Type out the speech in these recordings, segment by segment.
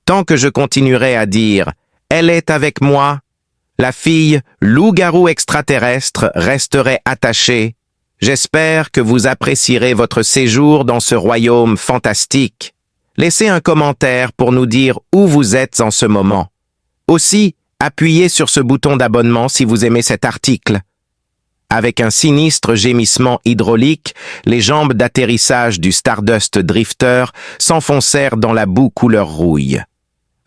Tant que je continuerai à dire « Elle est avec moi », la fille loup-garou extraterrestre resterait attachée. J'espère que vous apprécierez votre séjour dans ce royaume fantastique. Laissez un commentaire pour nous dire où vous êtes en ce moment. Aussi, appuyez sur ce bouton d'abonnement si vous aimez cet article. Avec un sinistre gémissement hydraulique, les jambes d'atterrissage du Stardust Drifter s'enfoncèrent dans la boue couleur rouille.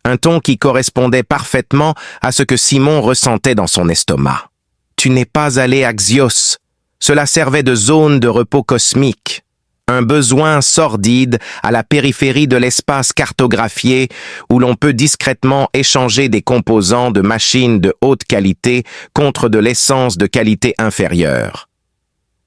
Un ton qui correspondait parfaitement à ce que Simon ressentait dans son estomac. Tu n'es pas allé à Xios. Cela servait de zone de repos cosmique. Un besoin sordide à la périphérie de l'espace cartographié où l'on peut discrètement échanger des composants de machines de haute qualité contre de l'essence de qualité inférieure.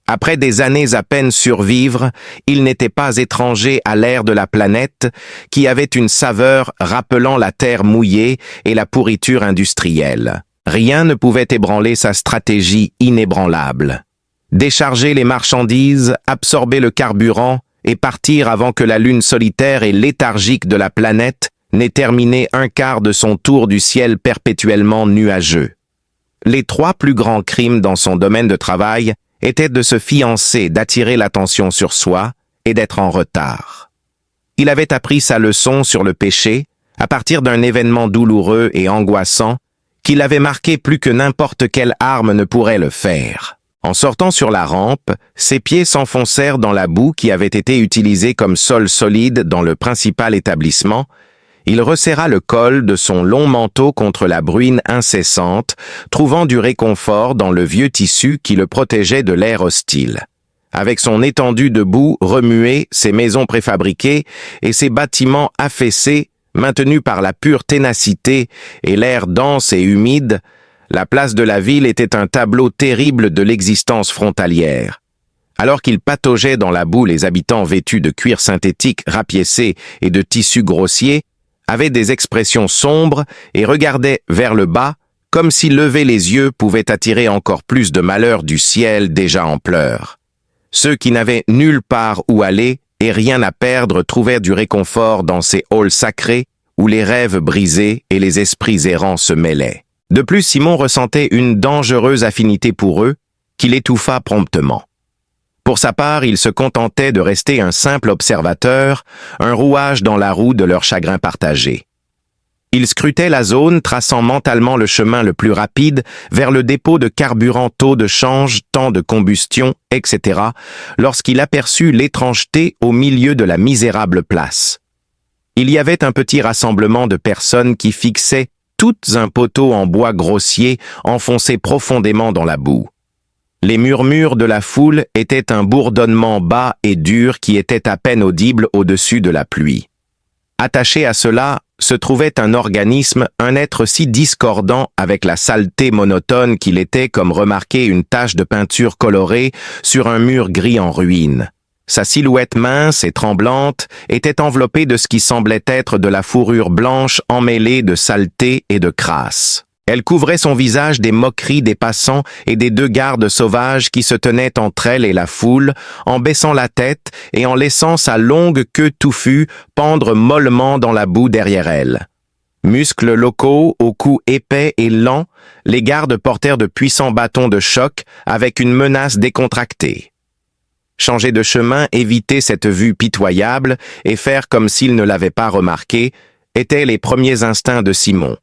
Après des années à peine survivre, il n'était pas étranger à l'air de la planète qui avait une saveur rappelant la terre mouillée et la pourriture industrielle. Rien ne pouvait ébranler sa stratégie inébranlable. Décharger les marchandises, absorber le carburant et partir avant que la lune solitaire et léthargique de la planète n'ait terminé un quart de son tour du ciel perpétuellement nuageux. Les 3 plus grands crimes dans son domaine de travail étaient de se fiancer, d'attirer l'attention sur soi et d'être en retard. Il avait appris sa leçon sur le péché à partir d'un événement douloureux et angoissant qui l'avait marqué plus que n'importe quelle arme ne pourrait le faire. En sortant sur la rampe, ses pieds s'enfoncèrent dans la boue qui avait été utilisée comme sol solide dans le principal établissement. Il resserra le col de son long manteau contre la bruine incessante, trouvant du réconfort dans le vieux tissu qui le protégeait de l'air hostile. Avec son étendue de boue remuée, ses maisons préfabriquées et ses bâtiments affaissés, maintenus par la pure ténacité et l'air dense et humide, la place de la ville était un tableau terrible de l'existence frontalière. Alors qu'il pataugeait dans la boue, les habitants vêtus de cuir synthétique rapiécé et de tissus grossiers avaient des expressions sombres et regardaient vers le bas comme si lever les yeux pouvait attirer encore plus de malheur du ciel déjà en pleurs. Ceux qui n'avaient nulle part où aller et rien à perdre trouvèrent du réconfort dans ces halls sacrés où les rêves brisés et les esprits errants se mêlaient. De plus, Simon ressentait une dangereuse affinité pour eux, qui l'étouffa promptement. Pour sa part, il se contentait de rester un simple observateur, un rouage dans la roue de leur chagrin partagé. Il scrutait la zone, traçant mentalement le chemin le plus rapide vers le dépôt de carburant, taux de change, temps de combustion, etc., lorsqu'il aperçut l'étrangeté au milieu de la misérable place. Il y avait un petit rassemblement de personnes qui fixaient toutes un poteau en bois grossier enfoncé profondément dans la boue. Les murmures de la foule étaient un bourdonnement bas et dur qui était à peine audible au-dessus de la pluie. Attaché à cela se trouvait un organisme, un être si discordant avec la saleté monotone qu'il était comme remarquer une tache de peinture colorée sur un mur gris en ruine. Sa silhouette mince et tremblante était enveloppée de ce qui semblait être de la fourrure blanche emmêlée de saleté et de crasse. Elle couvrait son visage des moqueries des passants et des 2 gardes sauvages qui se tenaient entre elle et la foule, en baissant la tête et en laissant sa longue queue touffue pendre mollement dans la boue derrière elle. Muscles locaux, au cou épais et lent, les gardes portèrent de puissants bâtons de choc avec une menace décontractée. Changer de chemin, éviter cette vue pitoyable et faire comme s'il ne l'avait pas remarqué étaient les premiers instincts de Simon.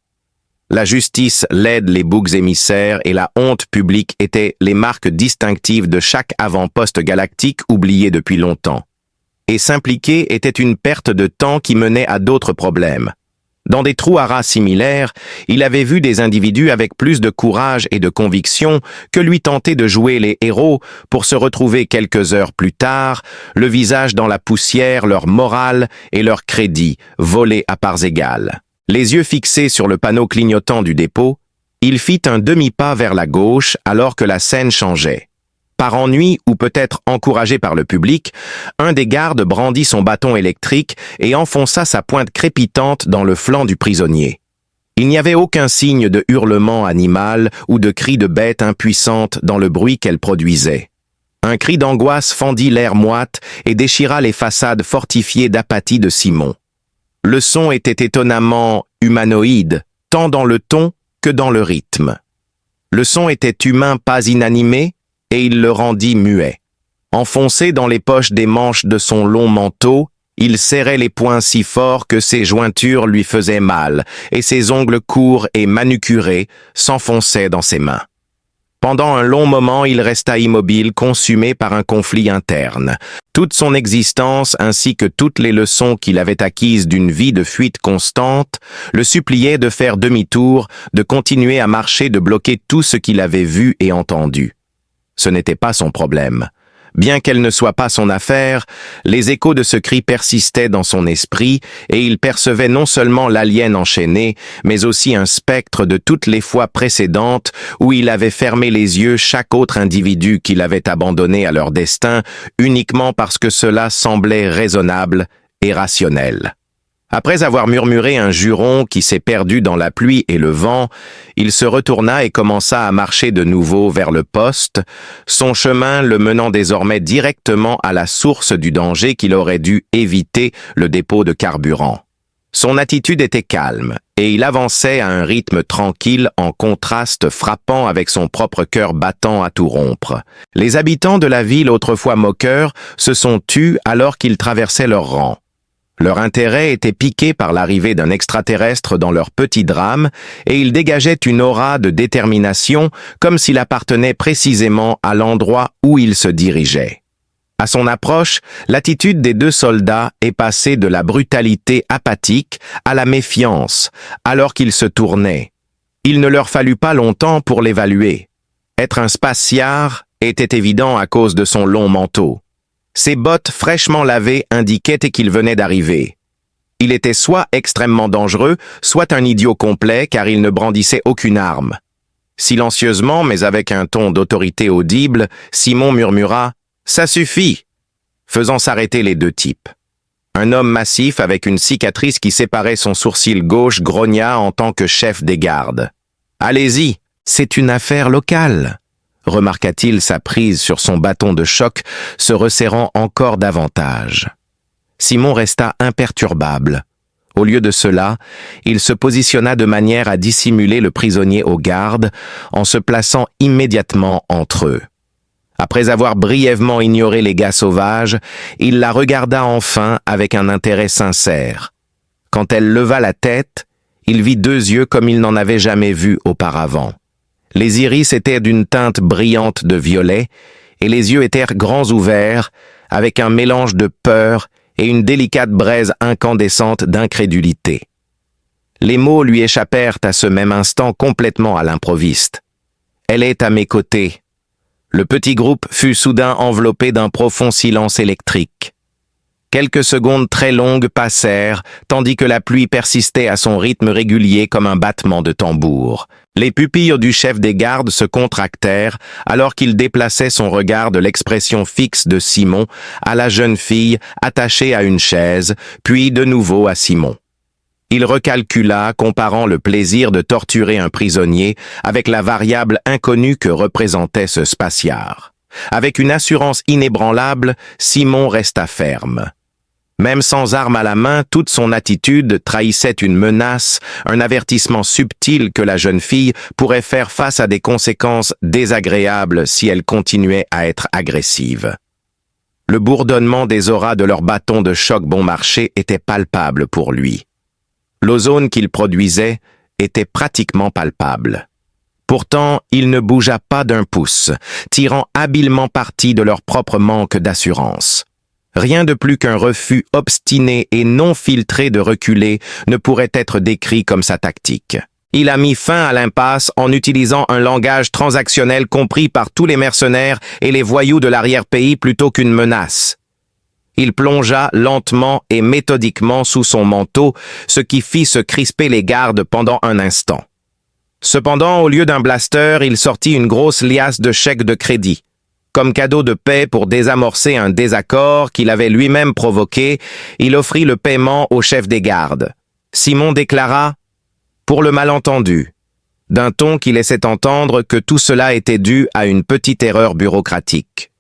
La justice laide les boucs émissaires et la honte publique étaient les marques distinctives de chaque avant-poste galactique oublié depuis longtemps. Et s'impliquer était une perte de temps qui menait à d'autres problèmes. Dans des trous à rats similaires, il avait vu des individus avec plus de courage et de conviction que lui tenter de jouer les héros pour se retrouver quelques heures plus tard, le visage dans la poussière, leur morale et leur crédit volés à parts égales. Les yeux fixés sur le panneau clignotant du dépôt, il fit un demi-pas vers la gauche alors que la scène changeait. Par ennui ou peut-être encouragé par le public, un des gardes brandit son bâton électrique et enfonça sa pointe crépitante dans le flanc du prisonnier. Il n'y avait aucun signe de hurlement animal ou de cri de bête impuissante dans le bruit qu'elle produisait. Un cri d'angoisse fendit l'air moite et déchira les façades fortifiées d'apathie de Simon. Le son était étonnamment humanoïde, tant dans le ton que dans le rythme. Le son était humain, pas inanimé, et il le rendit muet. Enfoncé dans les poches des manches de son long manteau, il serrait les poings si fort que ses jointures lui faisaient mal, et ses ongles courts et manucurés s'enfonçaient dans ses mains. Pendant un long moment, il resta immobile, consumé par un conflit interne. Toute son existence, ainsi que toutes les leçons qu'il avait acquises d'une vie de fuite constante, le suppliaient de faire demi-tour, de continuer à marcher, de bloquer tout ce qu'il avait vu et entendu. Ce n'était pas son problème. Bien qu'elle ne soit pas son affaire, les échos de ce cri persistaient dans son esprit et il percevait non seulement l'alien enchaîné, mais aussi un spectre de toutes les fois précédentes où il avait fermé les yeux chaque autre individu qu'il avait abandonné à leur destin uniquement parce que cela semblait raisonnable et rationnel. Après avoir murmuré un juron qui s'est perdu dans la pluie et le vent, il se retourna et commença à marcher de nouveau vers le poste, son chemin le menant désormais directement à la source du danger qu'il aurait dû éviter, le dépôt de carburant. Son attitude était calme, et il avançait à un rythme tranquille en contraste frappant avec son propre cœur battant à tout rompre. Les habitants de la ville autrefois moqueurs se sont tus alors qu'ils traversaient leurs rangs. Leur intérêt était piqué par l'arrivée d'un extraterrestre dans leur petit drame et il dégageait une aura de détermination comme s'il appartenait précisément à l'endroit où il se dirigeait. À son approche, l'attitude des deux soldats est passée de la brutalité apathique à la méfiance, alors qu'ils se tournaient. Il ne leur fallut pas longtemps pour l'évaluer. Être un spatiard était évident à cause de son long manteau. Ses bottes fraîchement lavées indiquaient qu'il venait d'arriver. Il était soit extrêmement dangereux, soit un idiot complet car il ne brandissait aucune arme. Silencieusement, mais avec un ton d'autorité audible, Simon murmura « Ça suffit !» faisant s'arrêter les deux types. Un homme massif avec une cicatrice qui séparait son sourcil gauche grogna en tant que chef des gardes. « Allez-y, c'est une affaire locale !» remarqua-t-il sa prise sur son bâton de choc, se resserrant encore davantage. Simon resta imperturbable. Au lieu de cela, il se positionna de manière à dissimuler le prisonnier aux gardes, en se plaçant immédiatement entre eux. Après avoir brièvement ignoré les gars sauvages, il la regarda enfin avec un intérêt sincère. Quand elle leva la tête, il vit deux yeux comme il n'en avait jamais vu auparavant. Les iris étaient d'une teinte brillante de violet, et les yeux étaient grands ouverts, avec un mélange de peur et une délicate braise incandescente d'incrédulité. Les mots lui échappèrent à ce même instant complètement à l'improviste. « Elle est à mes côtés. » Le petit groupe fut soudain enveloppé d'un profond silence électrique. Quelques secondes très longues passèrent, tandis que la pluie persistait à son rythme régulier comme un battement de tambour. Les pupilles du chef des gardes se contractèrent alors qu'il déplaçait son regard de l'expression fixe de Simon à la jeune fille attachée à une chaise, puis de nouveau à Simon. Il recalcula, comparant le plaisir de torturer un prisonnier avec la variable inconnue que représentait ce spatiard. Avec une assurance inébranlable, Simon resta ferme. Même sans arme à la main, toute son attitude trahissait une menace, un avertissement subtil que la jeune fille pourrait faire face à des conséquences désagréables si elle continuait à être agressive. Le bourdonnement des auras de leur bâton de choc bon marché était palpable pour lui. L'ozone qu'il produisait était pratiquement palpable. Pourtant, il ne bougea pas d'un pouce, tirant habilement parti de leur propre manque d'assurance. Rien de plus qu'un refus obstiné et non filtré de reculer ne pourrait être décrit comme sa tactique. Il a mis fin à l'impasse en utilisant un langage transactionnel compris par tous les mercenaires et les voyous de l'arrière-pays plutôt qu'une menace. Il plongea lentement et méthodiquement sous son manteau, ce qui fit se crisper les gardes pendant un instant. Cependant, au lieu d'un blaster, il sortit une grosse liasse de chèques de crédit. Comme cadeau de paix pour désamorcer un désaccord qu'il avait lui-même provoqué, il offrit le paiement au chef des gardes. Simon déclara « Pour le malentendu », d'un ton qui laissait entendre que tout cela était dû à une petite erreur bureaucratique.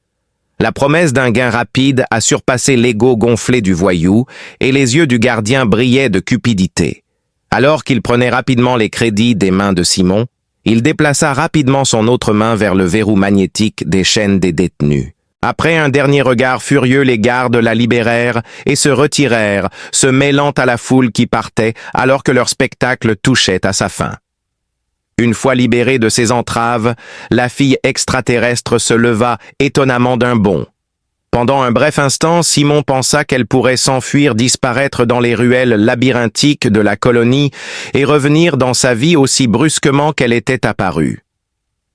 La promesse d'un gain rapide a surpassé l'ego gonflé du voyou, et les yeux du gardien brillaient de cupidité. Alors qu'il prenait rapidement les crédits des mains de Simon, il déplaça rapidement son autre main vers le verrou magnétique des chaînes des détenus. Après un dernier regard furieux, les gardes la libérèrent et se retirèrent, se mêlant à la foule qui partait alors que leur spectacle touchait à sa fin. Une fois libérée de ses entraves, la fille extraterrestre se leva étonnamment d'un bond. Pendant un bref instant, Simon pensa qu'elle pourrait s'enfuir, disparaître dans les ruelles labyrinthiques de la colonie et revenir dans sa vie aussi brusquement qu'elle était apparue.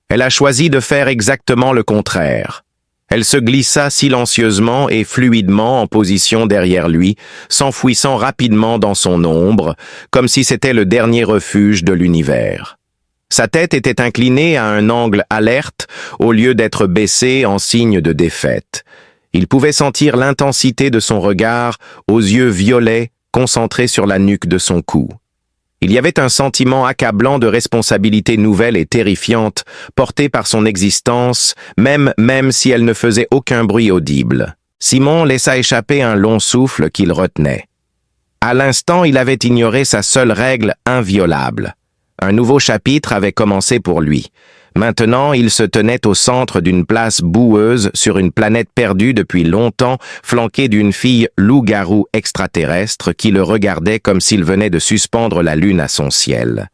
Elle a choisi de faire exactement le contraire. Elle se glissa silencieusement et fluidement en position derrière lui, s'enfouissant rapidement dans son ombre, comme si c'était le dernier refuge de l'univers. Sa tête était inclinée à un angle alerte au lieu d'être baissée en signe de défaite. Il pouvait sentir l'intensité de son regard aux yeux violets concentrés sur la nuque de son cou. Il y avait un sentiment accablant de responsabilité nouvelle et terrifiante portée par son existence, même si elle ne faisait aucun bruit audible. Simon laissa échapper un long souffle qu'il retenait. À l'instant, il avait ignoré sa seule règle inviolable. Un nouveau chapitre avait commencé pour lui. Maintenant, il se tenait au centre d'une place boueuse sur une planète perdue depuis longtemps, flanqué d'une fille loup-garou extraterrestre qui le regardait comme s'il venait de suspendre la lune à son ciel.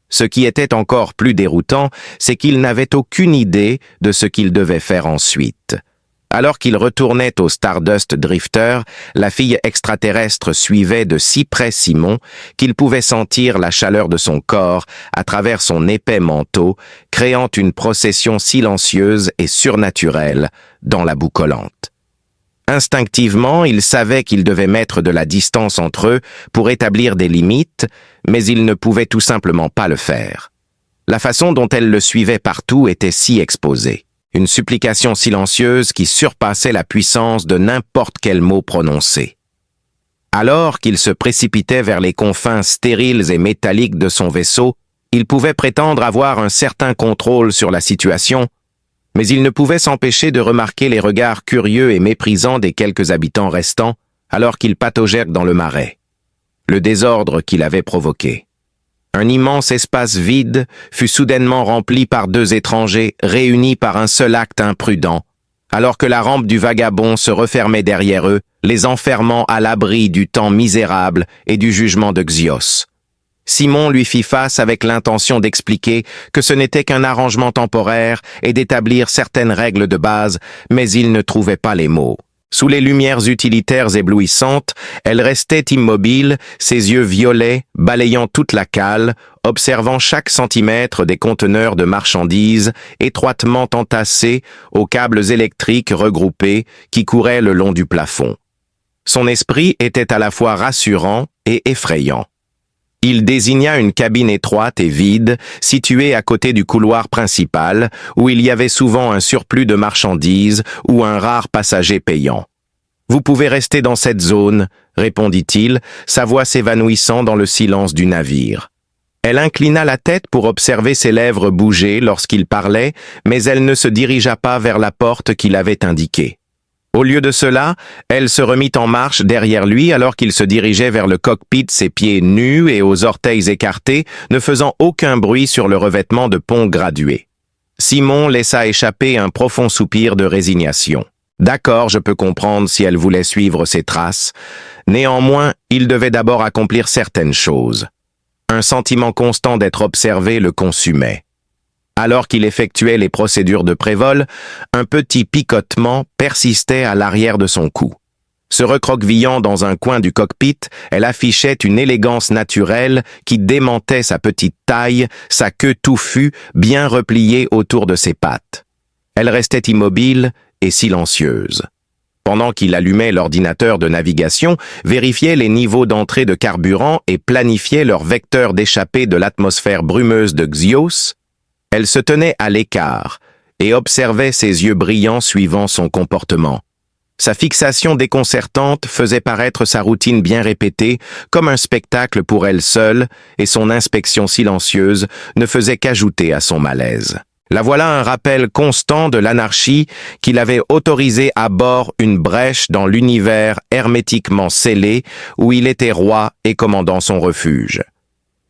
Ce qui était encore plus déroutant, c'est qu'il n'avait aucune idée de ce qu'il devait faire ensuite. Alors qu'il retournait au Stardust Drifter, la fille extraterrestre suivait de si près Simon qu'il pouvait sentir la chaleur de son corps à travers son épais manteau, créant une procession silencieuse et surnaturelle dans la boue collante. Instinctivement, il savait qu'il devait mettre de la distance entre eux pour établir des limites, mais il ne pouvait tout simplement pas le faire. La façon dont elle le suivait partout était si exposée. Une supplication silencieuse qui surpassait la puissance de n'importe quel mot prononcé. Alors qu'il se précipitait vers les confins stériles et métalliques de son vaisseau, il pouvait prétendre avoir un certain contrôle sur la situation, mais il ne pouvait s'empêcher de remarquer les regards curieux et méprisants des quelques habitants restants alors qu'il pataugeait dans le marais. Le désordre qu'il avait provoqué. Un immense espace vide fut soudainement rempli par deux étrangers réunis par un seul acte imprudent, alors que la rampe du vagabond se refermait derrière eux, les enfermant à l'abri du temps misérable et du jugement de Xios. Simon lui fit face avec l'intention d'expliquer que ce n'était qu'un arrangement temporaire et d'établir certaines règles de base, mais il ne trouvait pas les mots. Sous les lumières utilitaires éblouissantes, elle restait immobile, ses yeux violets, balayant toute la cale, observant chaque centimètre des conteneurs de marchandises étroitement entassés aux câbles électriques regroupés qui couraient le long du plafond. Son esprit était à la fois rassurant et effrayant. Il désigna une cabine étroite et vide, située à côté du couloir principal, où il y avait souvent un surplus de marchandises ou un rare passager payant. « Vous pouvez rester dans cette zone », répondit-il, sa voix s'évanouissant dans le silence du navire. Elle inclina la tête pour observer ses lèvres bouger lorsqu'il parlait, mais elle ne se dirigea pas vers la porte qu'il avait indiquée. Au lieu de cela, elle se remit en marche derrière lui alors qu'il se dirigeait vers le cockpit, ses pieds nus et aux orteils écartés, ne faisant aucun bruit sur le revêtement de pont gradué. Simon laissa échapper un profond soupir de résignation. D'accord, je peux comprendre si elle voulait suivre ses traces. Néanmoins, il devait d'abord accomplir certaines choses. Un sentiment constant d'être observé le consumait. Alors qu'il effectuait les procédures de prévol, un petit picotement persistait à l'arrière de son cou. Se recroquevillant dans un coin du cockpit, elle affichait une élégance naturelle qui démentait sa petite taille, sa queue touffue, bien repliée autour de ses pattes. Elle restait immobile et silencieuse. Pendant qu'il allumait l'ordinateur de navigation, vérifiait les niveaux d'entrée de carburant et planifiait leur vecteur d'échappée de l'atmosphère brumeuse de Xios, elle se tenait à l'écart et observait ses yeux brillants suivant son comportement. Sa fixation déconcertante faisait paraître sa routine bien répétée comme un spectacle pour elle seule et son inspection silencieuse ne faisait qu'ajouter à son malaise. La voilà un rappel constant de l'anarchie qu'il avait autorisé à bord une brèche dans l'univers hermétiquement scellé où il était roi et commandant son refuge.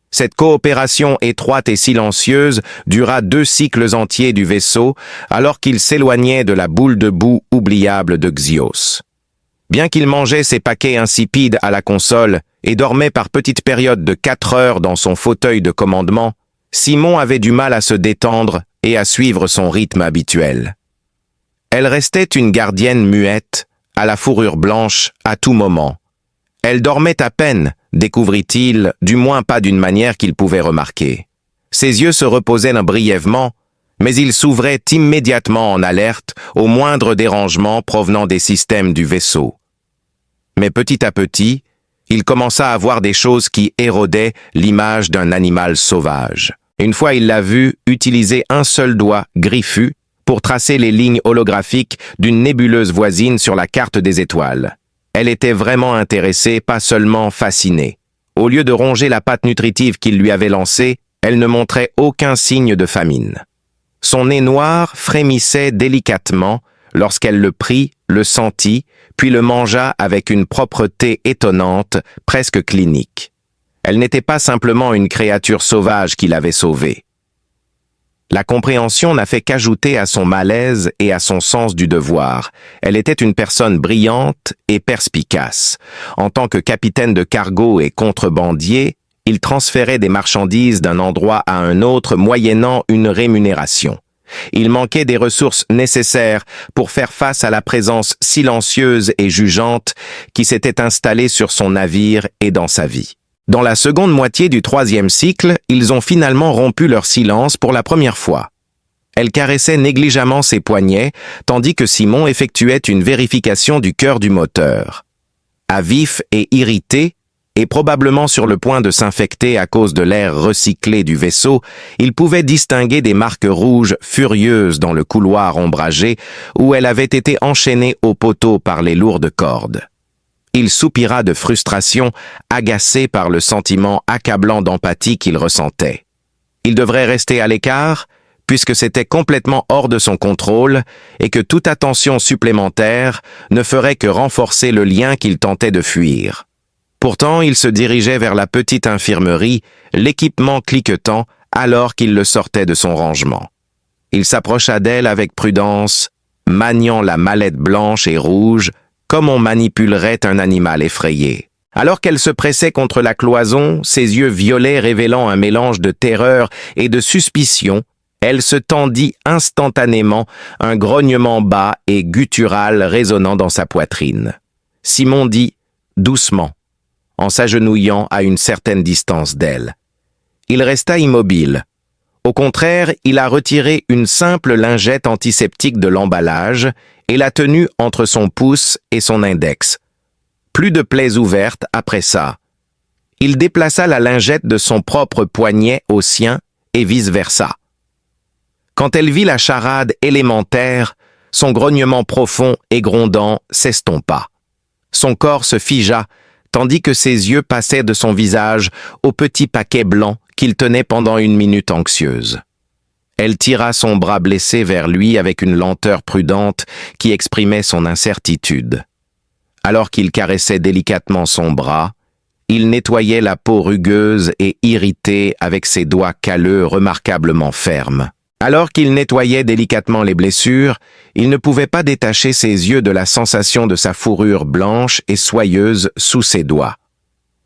Cette coopération étroite et silencieuse dura 2 cycles entiers du vaisseau alors qu'il s'éloignait de la boule de boue oubliable de Xios. Bien qu'il mangeait ses paquets insipides à la console et dormait par petites périodes de 4 heures dans son fauteuil de commandement, Simon avait du mal à se détendre et à suivre son rythme habituel. Elle restait une gardienne muette, à la fourrure blanche, à tout moment. Elle dormait à peine, découvrit-il, du moins pas d'une manière qu'il pouvait remarquer. Ses yeux se reposaient brièvement, mais ils s'ouvraient immédiatement en alerte au moindre dérangement provenant des systèmes du vaisseau. Mais petit à petit, il commença à voir des choses qui érodaient l'image d'un animal sauvage. Une fois il l'a vu utiliser un seul doigt griffu pour tracer les lignes holographiques d'une nébuleuse voisine sur la carte des étoiles. Elle était vraiment intéressée, pas seulement fascinée. Au lieu de ronger la pâte nutritive qu'il lui avait lancée, elle ne montrait aucun signe de famine. Son nez noir frémissait délicatement lorsqu'elle le prit, le sentit, puis le mangea avec une propreté étonnante, presque clinique. Elle n'était pas simplement une créature sauvage qu'il avait sauvée. La compréhension n'a fait qu'ajouter à son malaise et à son sens du devoir. Elle était une personne brillante et perspicace. En tant que capitaine de cargo et contrebandier, il transférait des marchandises d'un endroit à un autre moyennant une rémunération. Il manquait des ressources nécessaires pour faire face à la présence silencieuse et jugeante qui s'était installée sur son navire et dans sa vie. Dans la seconde moitié du 3e cycle, ils ont finalement rompu leur silence pour la première fois. Elle caressait négligemment ses poignets, tandis que Simon effectuait une vérification du cœur du moteur. À vif et irrité, et probablement sur le point de s'infecter à cause de l'air recyclé du vaisseau, il pouvait distinguer des marques rouges furieuses dans le couloir ombragé où elle avait été enchaînée au poteau par les lourdes cordes. Il soupira de frustration, agacé par le sentiment accablant d'empathie qu'il ressentait. Il devrait rester à l'écart, puisque c'était complètement hors de son contrôle et que toute attention supplémentaire ne ferait que renforcer le lien qu'il tentait de fuir. Pourtant, il se dirigeait vers la petite infirmerie, l'équipement cliquetant alors qu'il le sortait de son rangement. Il s'approcha d'elle avec prudence, maniant la mallette blanche et rouge, comme on manipulerait un animal effrayé. Alors qu'elle se pressait contre la cloison, ses yeux violets révélant un mélange de terreur et de suspicion, elle se tendit instantanément, un grognement bas et guttural résonnant dans sa poitrine. Simon dit doucement, en s'agenouillant à une certaine distance d'elle. Il resta immobile. Au contraire, il a retiré une simple lingette antiseptique de l'emballage et l'a tenue entre son pouce et son index. Plus de plaies ouvertes après ça. Il déplaça la lingette de son propre poignet au sien et vice-versa. Quand elle vit la charade élémentaire, son grognement profond et grondant s'estompa. Son corps se figea, tandis que ses yeux passaient de son visage au petit paquet blanc qu'il tenait pendant une minute anxieuse. Elle tira son bras blessé vers lui avec une lenteur prudente qui exprimait son incertitude. Alors qu'il caressait délicatement son bras, il nettoyait la peau rugueuse et irritée avec ses doigts calleux remarquablement fermes. Alors qu'il nettoyait délicatement les blessures, il ne pouvait pas détacher ses yeux de la sensation de sa fourrure blanche et soyeuse sous ses doigts.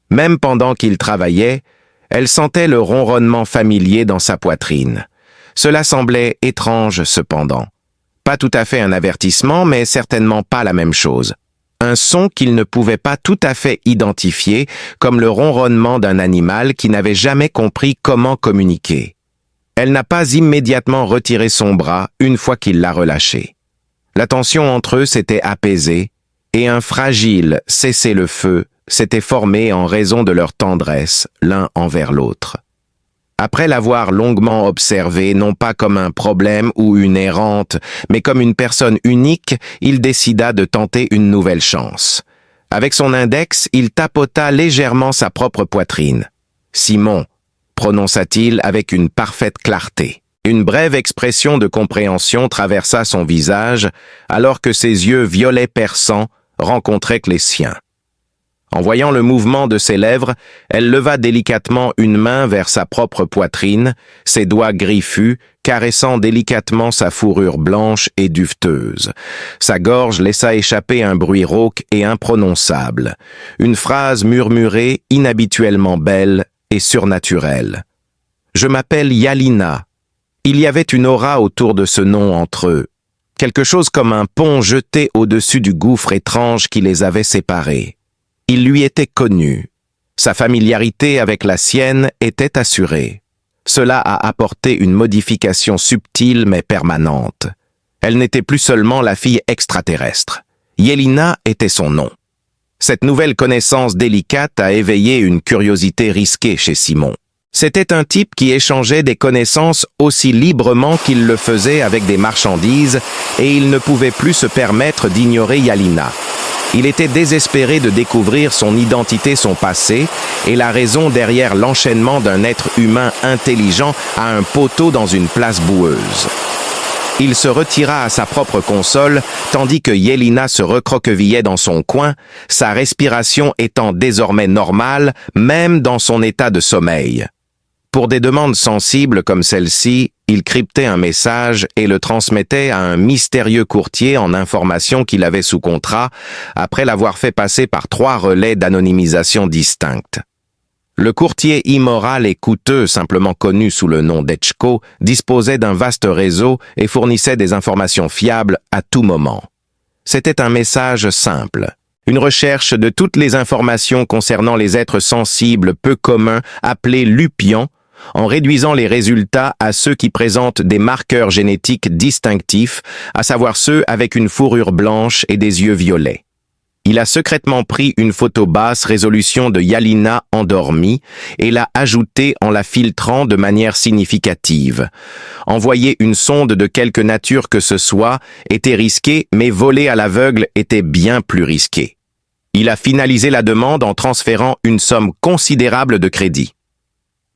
Même pendant qu'il travaillait, elle sentait le ronronnement familier dans sa poitrine. Cela semblait étrange cependant. Pas tout à fait un avertissement, mais certainement pas la même chose. Un son qu'il ne pouvait pas tout à fait identifier, comme le ronronnement d'un animal qui n'avait jamais compris comment communiquer. Elle n'a pas immédiatement retiré son bras une fois qu'il l'a relâché. La tension entre eux s'était apaisée, et un fragile cessez-le-feu s'était formé en raison de leur tendresse l'un envers l'autre. Après l'avoir longuement observé, non pas comme un problème ou une errante, mais comme une personne unique, il décida de tenter une nouvelle chance. Avec son index, il tapota légèrement sa propre poitrine. « Simon », prononça-t-il avec une parfaite clarté. Une brève expression de compréhension traversa son visage, alors que ses yeux violets perçants rencontraient que les siens. En voyant le mouvement de ses lèvres, elle leva délicatement une main vers sa propre poitrine, ses doigts griffus, caressant délicatement sa fourrure blanche et duveteuse. Sa gorge laissa échapper un bruit rauque et imprononçable, une phrase murmurée inhabituellement belle et surnaturelle. « Je m'appelle Yalina ». Il y avait une aura autour de ce nom entre eux, quelque chose comme un pont jeté au-dessus du gouffre étrange qui les avait séparés. Il lui était connu. Sa familiarité avec la sienne était assurée. Cela a apporté une modification subtile mais permanente. Elle n'était plus seulement la fille extraterrestre. Yelina était son nom. Cette nouvelle connaissance délicate a éveillé une curiosité risquée chez Simon. C'était un type qui échangeait des connaissances aussi librement qu'il le faisait avec des marchandises et il ne pouvait plus se permettre d'ignorer Yalina. Il était désespéré de découvrir son identité, son passé et la raison derrière l'enchaînement d'un être humain intelligent à un poteau dans une place boueuse. Il se retira à sa propre console, tandis que Yelina se recroquevillait dans son coin, sa respiration étant désormais normale, même dans son état de sommeil. Pour des demandes sensibles comme celle-ci, il cryptait un message et le transmettait à un mystérieux courtier en informations qu'il avait sous contrat, après l'avoir fait passer par 3 relais d'anonymisation distincts. Le courtier immoral et coûteux, simplement connu sous le nom d'Etchko, disposait d'un vaste réseau et fournissait des informations fiables à tout moment. C'était un message simple. Une recherche de toutes les informations concernant les êtres sensibles peu communs appelés lupions, en réduisant les résultats à ceux qui présentent des marqueurs génétiques distinctifs, à savoir ceux avec une fourrure blanche et des yeux violets. Il a secrètement pris une photo basse résolution de Yalina endormie et l'a ajoutée en la filtrant de manière significative. Envoyer une sonde de quelque nature que ce soit était risqué, mais voler à l'aveugle était bien plus risqué. Il a finalisé la demande en transférant une somme considérable de crédit.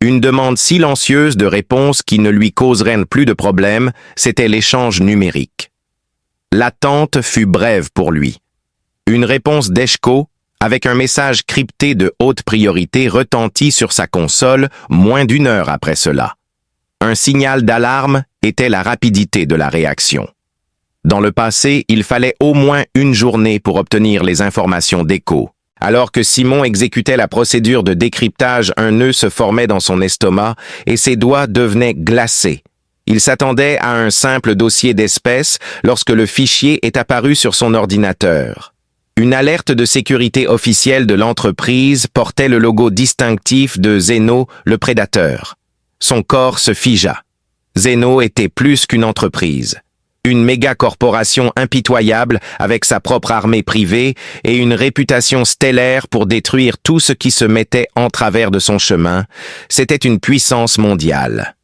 Une demande silencieuse de réponse qui ne lui causerait plus de problème, c'était l'échange numérique. L'attente fut brève pour lui. Une réponse d'Etchko, avec un message crypté de haute priorité, retentit sur sa console moins d'1 heure après cela. Un signal d'alarme était la rapidité de la réaction. Dans le passé, il fallait au moins une journée pour obtenir les informations d'Echo. Alors que Simon exécutait la procédure de décryptage, un nœud se formait dans son estomac et ses doigts devenaient glacés. Il s'attendait à un simple dossier d'espèces lorsque le fichier est apparu sur son ordinateur. Une alerte de sécurité officielle de l'entreprise portait le logo distinctif de Zeno, le prédateur. Son corps se figea. Zeno était plus qu'une entreprise. Une méga-corporation impitoyable avec sa propre armée privée et une réputation stellaire pour détruire tout ce qui se mettait en travers de son chemin, c'était une puissance mondiale.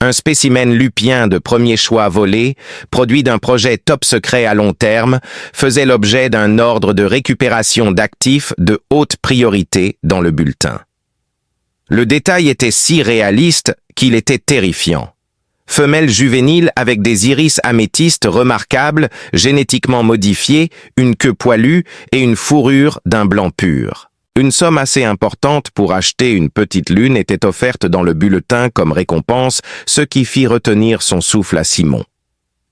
Un spécimen lupien de premier choix volé, produit d'un projet top secret à long terme, faisait l'objet d'un ordre de récupération d'actifs de haute priorité dans le bulletin. Le détail était si réaliste qu'il était terrifiant. Femelle juvénile avec des iris améthystes remarquables, génétiquement modifiés, une queue poilue et une fourrure d'un blanc pur. Une somme assez importante pour acheter une petite lune était offerte dans le bulletin comme récompense, ce qui fit retenir son souffle à Simon.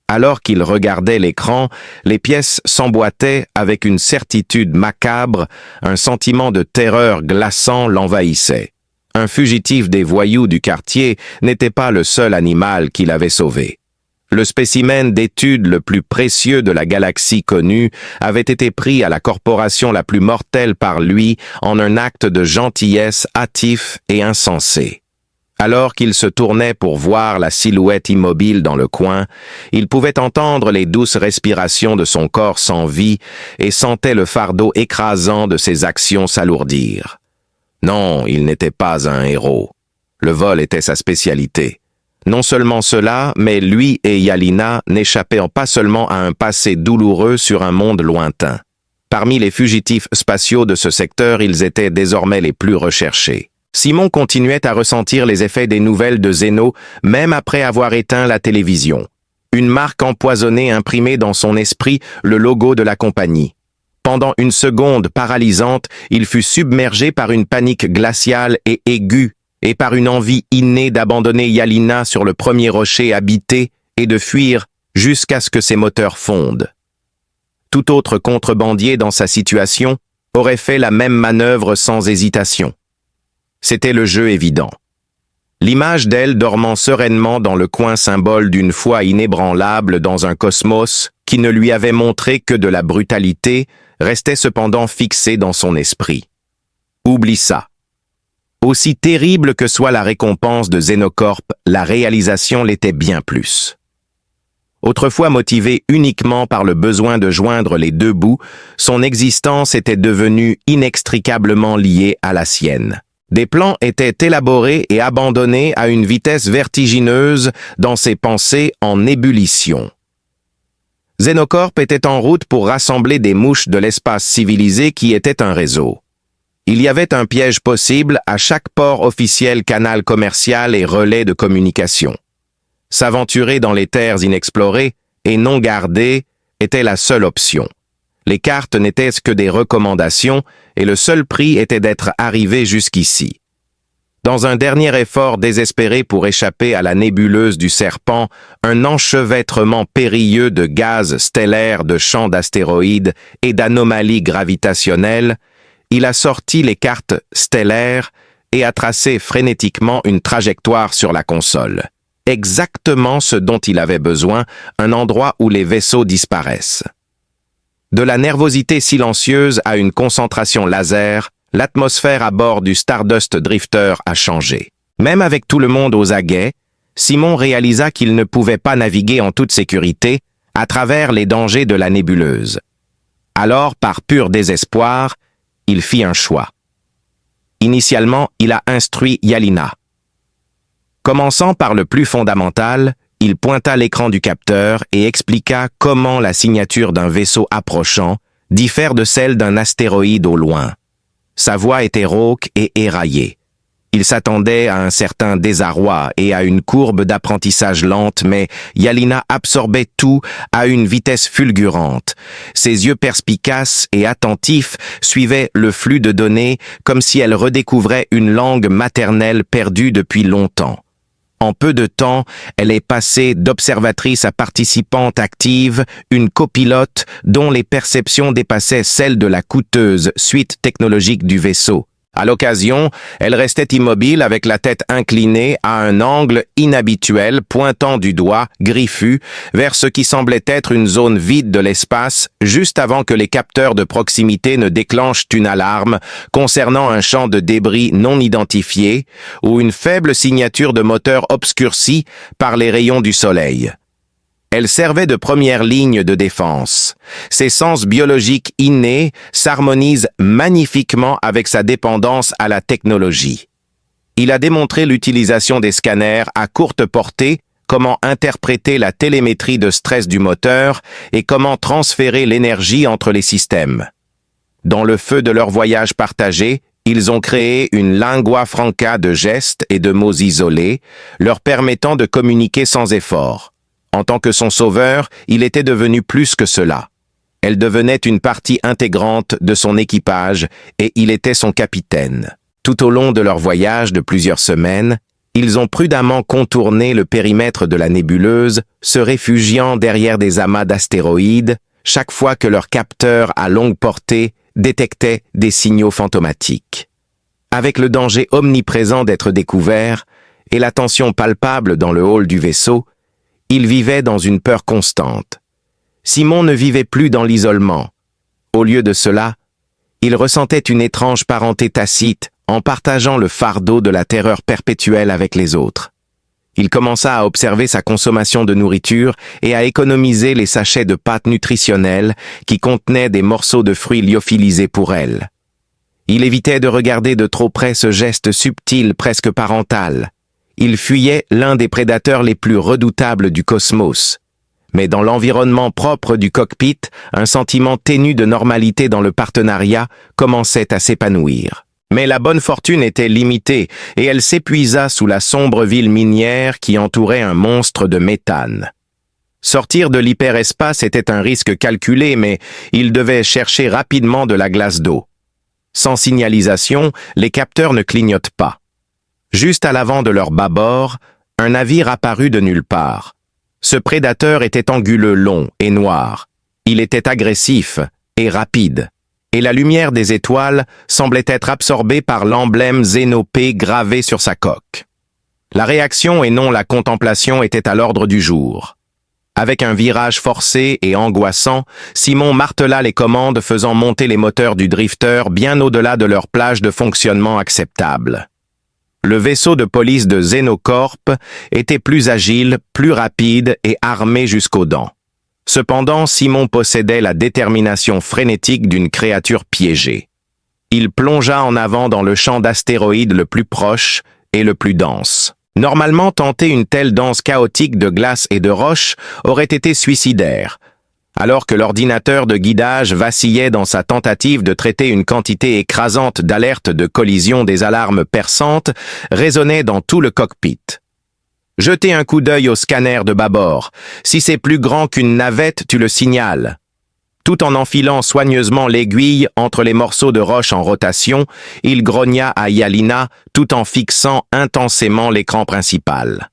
Alors qu'il regardait l'écran, les pièces s'emboîtaient avec une certitude macabre, un sentiment de terreur glaçant l'envahissait. Un fugitif des voyous du quartier n'était pas le seul animal qu'il avait sauvé. Le spécimen d'étude le plus précieux de la galaxie connue avait été pris à la corporation la plus mortelle par lui en un acte de gentillesse hâtif et insensé. Alors qu'il se tournait pour voir la silhouette immobile dans le coin, il pouvait entendre les douces respirations de son corps sans vie et sentait le fardeau écrasant de ses actions s'alourdir. Non, il n'était pas un héros. Le vol était sa spécialité. Non seulement cela, mais lui et Yalina n'échappaient pas seulement à un passé douloureux sur un monde lointain. Parmi les fugitifs spatiaux de ce secteur, ils étaient désormais les plus recherchés. Simon continuait à ressentir les effets des nouvelles de Zeno, même après avoir éteint la télévision. Une marque empoisonnée imprimait dans son esprit le logo de la compagnie. Pendant une seconde paralysante, il fut submergé par une panique glaciale et aiguë, et par une envie innée d'abandonner Yalina sur le premier rocher habité et de fuir jusqu'à ce que ses moteurs fondent. Tout autre contrebandier dans sa situation aurait fait la même manœuvre sans hésitation. C'était le jeu évident. L'image d'elle dormant sereinement dans le coin symbole d'une foi inébranlable dans un cosmos qui ne lui avait montré que de la brutalité restait cependant fixée dans son esprit. Oublie ça. Aussi terrible que soit la récompense de Xenocorp, la réalisation l'était bien plus. Autrefois motivé uniquement par le besoin de joindre les deux bouts, son existence était devenue inextricablement liée à la sienne. Des plans étaient élaborés et abandonnés à une vitesse vertigineuse dans ses pensées en ébullition. Xenocorp était en route pour rassembler des mouches de l'espace civilisé qui était un réseau. Il y avait un piège possible à chaque port officiel, canal commercial et relais de communication. S'aventurer dans les terres inexplorées et non gardées était la seule option. Les cartes n'étaient que des recommandations et le seul prix était d'être arrivé jusqu'ici. Dans un dernier effort désespéré pour échapper à la nébuleuse du serpent, un enchevêtrement périlleux de gaz stellaires, de champs d'astéroïdes et d'anomalies gravitationnelles, il a sorti les cartes stellaires et a tracé frénétiquement une trajectoire sur la console. Exactement ce dont il avait besoin, un endroit où les vaisseaux disparaissent. De la nervosité silencieuse à une concentration laser, l'atmosphère à bord du Stardust Drifter a changé. Même avec tout le monde aux aguets, Simon réalisa qu'il ne pouvait pas naviguer en toute sécurité à travers les dangers de la nébuleuse. Alors, par pur désespoir, il fit un choix. Initialement, il a instruit Yalina. Commençant par le plus fondamental, il pointa l'écran du capteur et expliqua comment la signature d'un vaisseau approchant diffère de celle d'un astéroïde au loin. Sa voix était rauque et éraillée. Il s'attendait à un certain désarroi et à une courbe d'apprentissage lente, mais Yalina absorbait tout à une vitesse fulgurante. Ses yeux perspicaces et attentifs suivaient le flux de données comme si elle redécouvrait une langue maternelle perdue depuis longtemps. En peu de temps, elle est passée d'observatrice à participante active, une copilote dont les perceptions dépassaient celles de la coûteuse suite technologique du vaisseau. À l'occasion, elle restait immobile avec la tête inclinée à un angle inhabituel, pointant du doigt, griffu, vers ce qui semblait être une zone vide de l'espace, juste avant que les capteurs de proximité ne déclenchent une alarme concernant un champ de débris non identifié ou une faible signature de moteur obscurcie par les rayons du soleil. Elle servait de première ligne de défense. Ses sens biologiques innés s'harmonisent magnifiquement avec sa dépendance à la technologie. Il a démontré l'utilisation des scanners à courte portée, comment interpréter la télémétrie de stress du moteur et comment transférer l'énergie entre les systèmes. Dans le feu de leur voyage partagé, ils ont créé une lingua franca de gestes et de mots isolés, leur permettant de communiquer sans effort. En tant que son sauveur, il était devenu plus que cela. Elle devenait une partie intégrante de son équipage et il était son capitaine. Tout au long de leur voyage de plusieurs semaines, ils ont prudemment contourné le périmètre de la nébuleuse, se réfugiant derrière des amas d'astéroïdes, chaque fois que leur capteur à longue portée détectait des signaux fantomatiques. Avec le danger omniprésent d'être découvert et la tension palpable dans le hall du vaisseau, il vivait dans une peur constante. Simon ne vivait plus dans l'isolement. Au lieu de cela, il ressentait une étrange parenté tacite en partageant le fardeau de la terreur perpétuelle avec les autres. Il commença à observer sa consommation de nourriture et à économiser les sachets de pâtes nutritionnelles qui contenaient des morceaux de fruits lyophilisés pour elle. Il évitait de regarder de trop près ce geste subtil, presque parental. Il fuyait l'un des prédateurs les plus redoutables du cosmos. Mais dans l'environnement propre du cockpit, un sentiment ténu de normalité dans le partenariat commençait à s'épanouir. Mais la bonne fortune était limitée et elle s'épuisa sous la sombre ville minière qui entourait un monstre de méthane. Sortir de l'hyperespace était un risque calculé, mais il devait chercher rapidement de la glace d'eau. Sans signalisation, les capteurs ne clignotent pas. Juste à l'avant de leur bâbord, un navire apparut de nulle part. Ce prédateur était anguleux, long et noir. Il était agressif et rapide, et la lumière des étoiles semblait être absorbée par l'emblème Zénopé gravé sur sa coque. La réaction et non la contemplation était à l'ordre du jour. Avec un virage forcé et angoissant, Simon martela les commandes faisant monter les moteurs du drifter bien au-delà de leur plage de fonctionnement acceptable. Le vaisseau de police de Xenocorp était plus agile, plus rapide et armé jusqu'aux dents. Cependant, Simon possédait la détermination frénétique d'une créature piégée. Il plongea en avant dans le champ d'astéroïdes le plus proche et le plus dense. Normalement, tenter une telle danse chaotique de glace et de roches aurait été suicidaire, alors que l'ordinateur de guidage vacillait dans sa tentative de traiter une quantité écrasante d'alertes de collision. Des alarmes perçantes résonnaient dans tout le cockpit. Jetez un coup d'œil au scanner de bâbord. Si c'est plus grand qu'une navette, tu le signales. Tout en enfilant soigneusement l'aiguille entre les morceaux de roche en rotation, il grogna à Yalina tout en fixant intensément l'écran principal.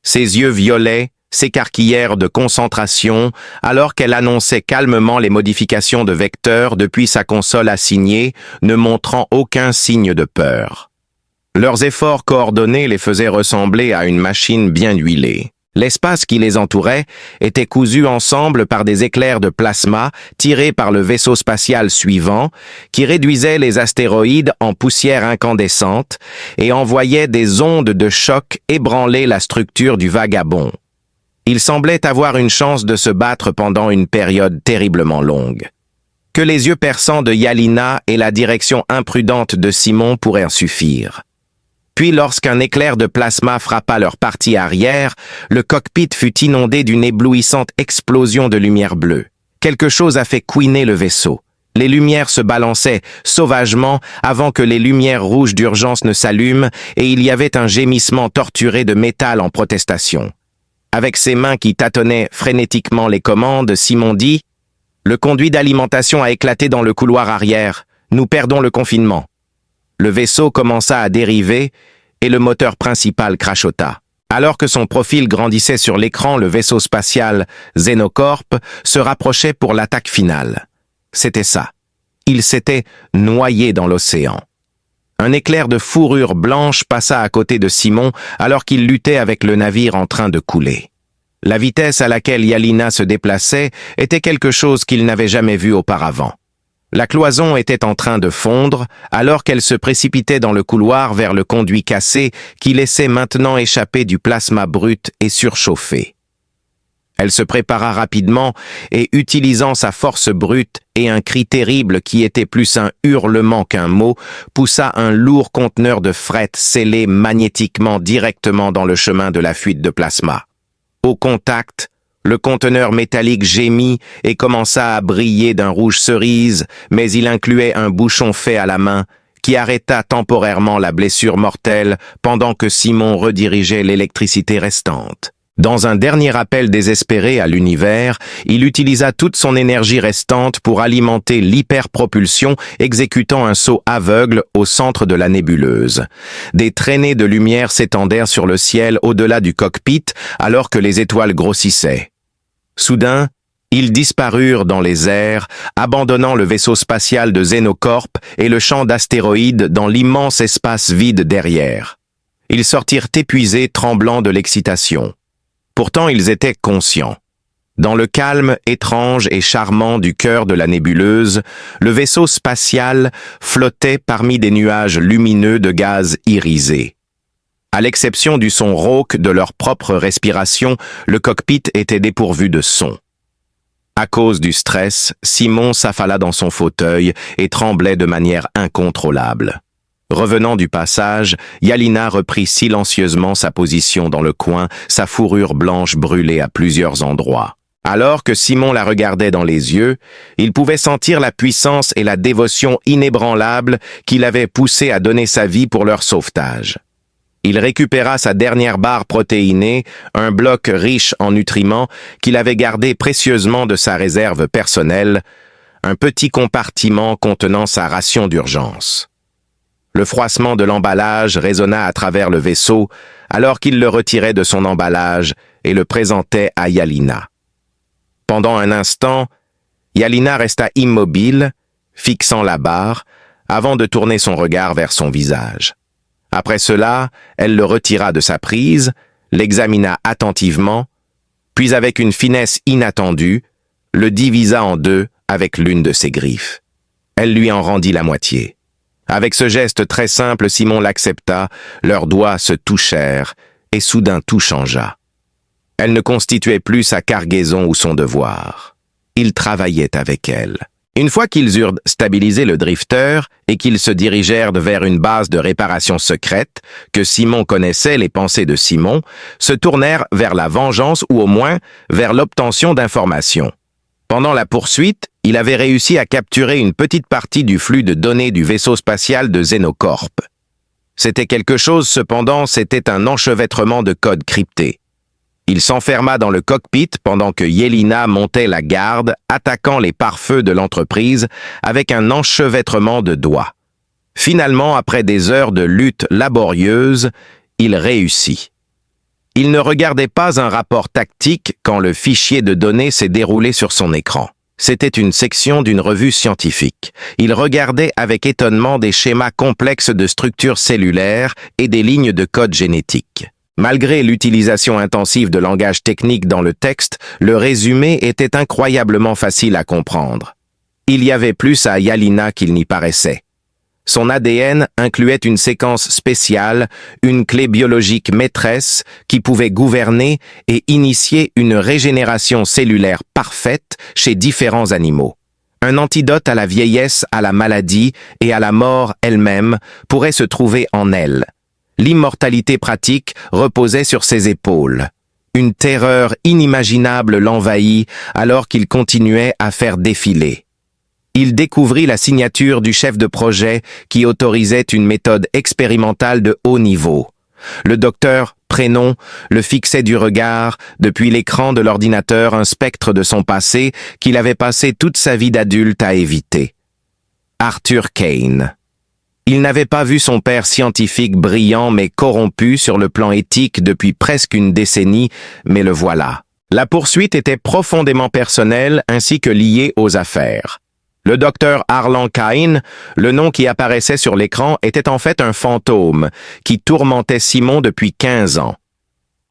Ses yeux violets s'écarquillèrent de concentration alors qu'elle annonçait calmement les modifications de vecteurs depuis sa console assignée, ne montrant aucun signe de peur. Leurs efforts coordonnés les faisaient ressembler à une machine bien huilée. L'espace qui les entourait était cousu ensemble par des éclairs de plasma tirés par le vaisseau spatial suivant, qui réduisait les astéroïdes en poussière incandescente et envoyait des ondes de choc ébranler la structure du vagabond. Il semblait avoir une chance de se battre pendant une période terriblement longue. Que les yeux perçants de Yalina et la direction imprudente de Simon pourraient en suffire. Puis lorsqu'un éclair de plasma frappa leur partie arrière, le cockpit fut inondé d'une éblouissante explosion de lumière bleue. Quelque chose a fait couiner le vaisseau. Les lumières se balançaient sauvagement avant que les lumières rouges d'urgence ne s'allument et il y avait un gémissement torturé de métal en protestation. Avec ses mains qui tâtonnaient frénétiquement les commandes, Simon dit « Le conduit d'alimentation a éclaté dans le couloir arrière. Nous perdons le confinement. » Le vaisseau commença à dériver et le moteur principal crachota. Alors que son profil grandissait sur l'écran, le vaisseau spatial Xenocorp se rapprochait pour l'attaque finale. C'était ça. Il s'était noyé dans l'océan. Un éclair de fourrure blanche passa à côté de Simon alors qu'il luttait avec le navire en train de couler. La vitesse à laquelle Yalina se déplaçait était quelque chose qu'il n'avait jamais vu auparavant. La cloison était en train de fondre alors qu'elle se précipitait dans le couloir vers le conduit cassé qui laissait maintenant échapper du plasma brut et surchauffé. Elle se prépara rapidement et, utilisant sa force brute et un cri terrible qui était plus un hurlement qu'un mot, poussa un lourd conteneur de fret scellé magnétiquement directement dans le chemin de la fuite de plasma. Au contact, le conteneur métallique gémit et commença à briller d'un rouge cerise, mais il incluait un bouchon fait à la main qui arrêta temporairement la blessure mortelle pendant que Simon redirigeait l'électricité restante. Dans un dernier appel désespéré à l'univers, il utilisa toute son énergie restante pour alimenter l'hyperpropulsion, exécutant un saut aveugle au centre de la nébuleuse. Des traînées de lumière s'étendèrent sur le ciel au-delà du cockpit alors que les étoiles grossissaient. Soudain, ils disparurent dans les airs, abandonnant le vaisseau spatial de Xenocorp et le champ d'astéroïdes dans l'immense espace vide derrière. Ils sortirent épuisés, tremblants de l'excitation. Pourtant, ils étaient conscients. Dans le calme étrange et charmant du cœur de la nébuleuse, le vaisseau spatial flottait parmi des nuages lumineux de gaz irisé. À l'exception du son rauque de leur propre respiration, le cockpit était dépourvu de son. À cause du stress, Simon s'affala dans son fauteuil et tremblait de manière incontrôlable. Revenant du passage, Yalina reprit silencieusement sa position dans le coin, sa fourrure blanche brûlée à plusieurs endroits. Alors que Simon la regardait dans les yeux, il pouvait sentir la puissance et la dévotion inébranlable qui l'avaient poussé à donner sa vie pour leur sauvetage. Il récupéra sa dernière barre protéinée, un bloc riche en nutriments qu'il avait gardé précieusement de sa réserve personnelle, un petit compartiment contenant sa ration d'urgence. Le froissement de l'emballage résonna à travers le vaisseau alors qu'il le retirait de son emballage et le présentait à Yalina. Pendant un instant, Yalina resta immobile, fixant la barre, avant de tourner son regard vers son visage. Après cela, elle le retira de sa prise, l'examina attentivement, puis avec une finesse inattendue, le divisa en deux avec l'une de ses griffes. Elle lui en rendit la moitié. Avec ce geste très simple, Simon l'accepta, leurs doigts se touchèrent, et soudain tout changea. Elle ne constituait plus sa cargaison ou son devoir. Il travaillait avec elle. Une fois qu'ils eurent stabilisé le drifter et qu'ils se dirigèrent vers une base de réparation secrète, que Simon connaissait les pensées de Simon, se tournèrent vers la vengeance ou au moins vers l'obtention d'informations. Pendant la poursuite, il avait réussi à capturer une petite partie du flux de données du vaisseau spatial de Xenocorp. C'était quelque chose cependant, c'était un enchevêtrement de codes cryptés. Il s'enferma dans le cockpit pendant que Yelena montait la garde, attaquant les pare-feux de l'entreprise avec un enchevêtrement de doigts. Finalement, après des heures de lutte laborieuse, il réussit. Il ne regardait pas un rapport tactique quand le fichier de données s'est déroulé sur son écran. C'était une section d'une revue scientifique. Il regardait avec étonnement des schémas complexes de structures cellulaires et des lignes de code génétique. Malgré l'utilisation intensive de langage technique dans le texte, le résumé était incroyablement facile à comprendre. Il y avait plus à Yalina qu'il n'y paraissait. Son ADN incluait une séquence spéciale, une clé biologique maîtresse qui pouvait gouverner et initier une régénération cellulaire parfaite chez différents animaux. Un antidote à la vieillesse, à la maladie et à la mort elle-même pourrait se trouver en elle. L'immortalité pratique reposait sur ses épaules. Une terreur inimaginable l'envahit alors qu'il continuait à faire défiler. Il découvrit la signature du chef de projet qui autorisait une méthode expérimentale de haut niveau. Le docteur, prénom, le fixait du regard, depuis l'écran de l'ordinateur, un spectre de son passé qu'il avait passé toute sa vie d'adulte à éviter. Arthur Kane. Il n'avait pas vu son père scientifique brillant mais corrompu sur le plan éthique depuis presque une décennie, mais le voilà. La poursuite était profondément personnelle ainsi que liée aux affaires. Le docteur Arlan Kane, le nom qui apparaissait sur l'écran, était en fait un fantôme qui tourmentait Simon depuis 15 ans.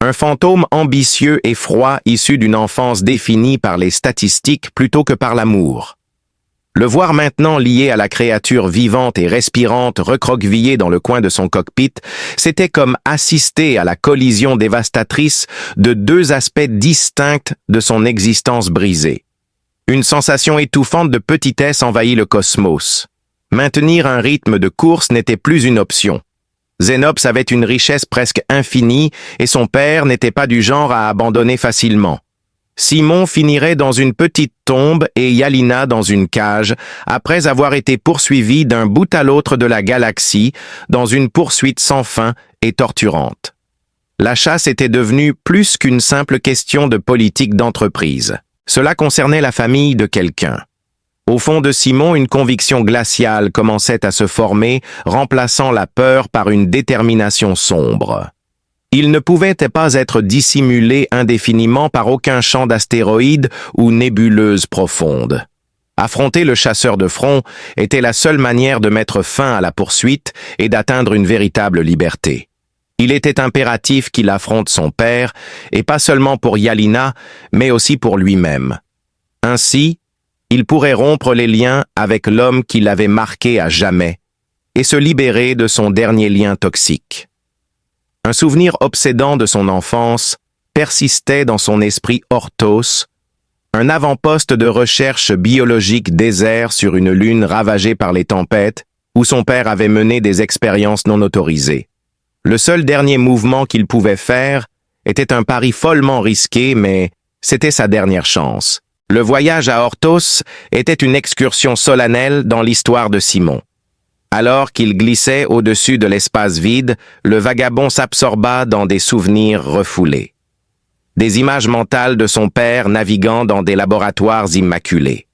Un fantôme ambitieux et froid issu d'une enfance définie par les statistiques plutôt que par l'amour. Le voir maintenant lié à la créature vivante et respirante recroquevillée dans le coin de son cockpit, c'était comme assister à la collision dévastatrice de deux aspects distincts de son existence brisée. Une sensation étouffante de petitesse envahit le cosmos. Maintenir un rythme de course n'était plus une option. Xenops avait une richesse presque infinie et son père n'était pas du genre à abandonner facilement. Simon finirait dans une petite tombe et Yalina dans une cage, après avoir été poursuivi d'un bout à l'autre de la galaxie, dans une poursuite sans fin et torturante. La chasse était devenue plus qu'une simple question de politique d'entreprise. Cela concernait la famille de quelqu'un. Au fond de Simon, une conviction glaciale commençait à se former, remplaçant la peur par une détermination sombre. Il ne pouvait pas être dissimulé indéfiniment par aucun champ d'astéroïdes ou nébuleuse profonde. Affronter le chasseur de front était la seule manière de mettre fin à la poursuite et d'atteindre une véritable liberté. Il était impératif qu'il affronte son père, et pas seulement pour Yalina, mais aussi pour lui-même. Ainsi, il pourrait rompre les liens avec l'homme qui l'avait marqué à jamais et se libérer de son dernier lien toxique. Un souvenir obsédant de son enfance persistait dans son esprit orthos, un avant-poste de recherche biologique désert sur une lune ravagée par les tempêtes où son père avait mené des expériences non autorisées. Le seul dernier mouvement qu'il pouvait faire était un pari follement risqué, mais C'était sa dernière chance. Le voyage à Orthos était une excursion solennelle dans l'histoire de Simon. Alors qu'il glissait au-dessus de l'espace vide, le vagabond s'absorba dans des souvenirs refoulés. Des images mentales de son père naviguant dans des laboratoires immaculés.